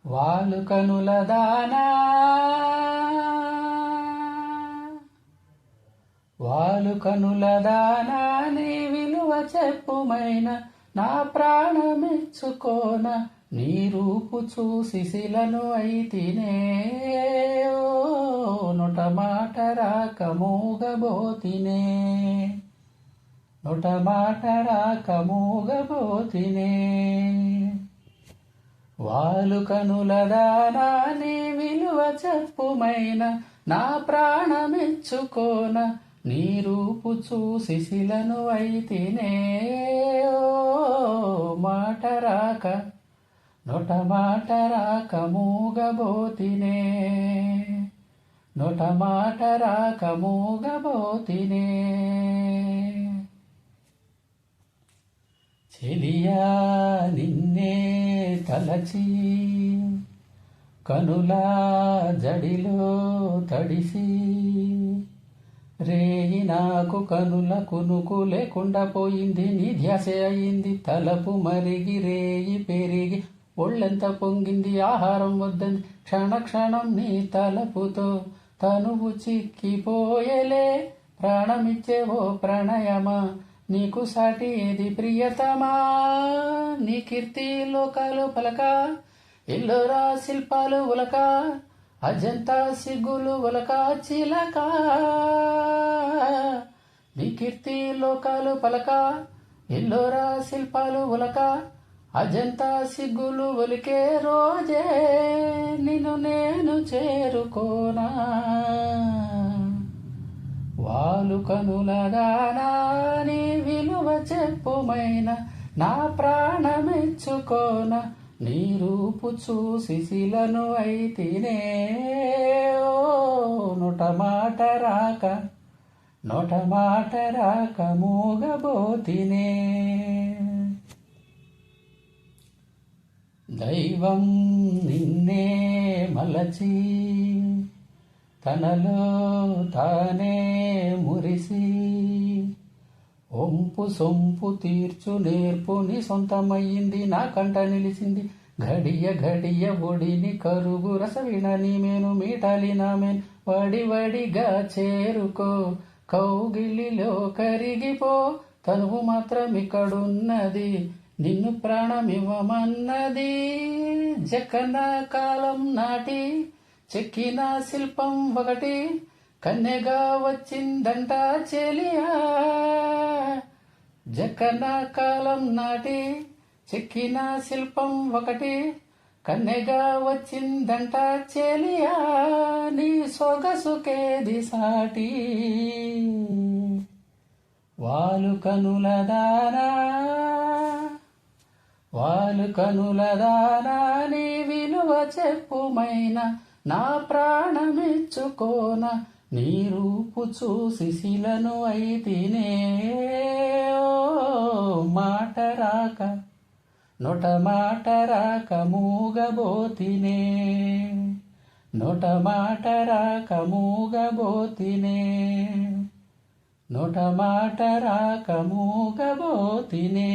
వాలు కనుల దానా వాలు కనుల దానా నీ విలువ చెప్పుమైన నా ప్రాణమిచ్చుకోన నీ రూపు చూసి శిలను అయితినే నొట మాట రాక మూగబోతినే నొట మాట రాక మూగబోతినే వాలు కనుల దానా నీ విలువ చెప్పుమైన నా ప్రాణమిచ్చుకోన నీ రూపు చూసి శిలను అయితినే మాట రాక నొట మాట రాక మూగబోతినే నొట మాట రాక మూగబోతినే చెలియా నిన్నే తలచి కనులా జడిలో తడిసి రేయి నాకు కనుల కునుకు లేకుండా పోయింది నీ ధ్యాస అయింది తలపు మరిగి రేయి పెరిగి ఒళ్ళెంత పొంగింది ఆహారం వద్దంది క్షణ క్షణం నీ తలపుతో తనువు చిక్కిపోయలే ప్రాణమిచ్చేవో ప్రణయమా నీకు సాటి ఏది ప్రియతమా నీ కీర్తి లోకాలు పలక ఎల్లోరా శిల్పాలు ఉలక అజంతా సిగ్గులు ఉలక చిలక నీ కీర్తి లోకాలు పలక ఎల్లోరా శిల్పాలు ఉలక అజంతా సిగ్గులు ఒలికే రోజే నిన్ను నేను చేరుకోనా వాలు కనుల దానా నీ విలువ చెప్పుమైన నా ప్రాణమెచ్చుకోన నీ రూపు చూసి శిలను అయితినే నొట మాట రాక నొట మాట రాక మూగబోతినే దైవం నిన్నే మలచి తనలో తానే మురిసి ఒంపు సొంపు తీర్చు నేర్పు నీ సొంతమయ్యింది నా కంట నిలిచింది ఘడియ ఘడియ ఒడిని కరుగు రసవిణ నీ మేను మీటాలి నా మేను వడి వడిగా చేరుకో కౌగిలిలో కరిగిపో తనువు మాత్రం ఇక్కడున్నది నిన్ను ప్రాణమివ్వమన్నది జకన కాలం నాటి చెక్కిన శిల్పం ఒకటి కన్యగా వచ్చిందంట చెలియా జకన కాలం నాటి చెక్కిన శిల్పం ఒకటి కన్యగా వచ్చిందంట చెలియా నీ సొగసుకేది సాటి వాలు కనుల దానా వాలు కనుల దానా నీ విలువ చెప్పుమైన నా ప్రాణమిచ్చుకోన నీ రూపు చూసి శిలను అయితినే మాట రాక నొట మాట రాక మూగబోతినే నొట మాట రాక మూగబోతినే నొట మాట రాక మూగబోతినే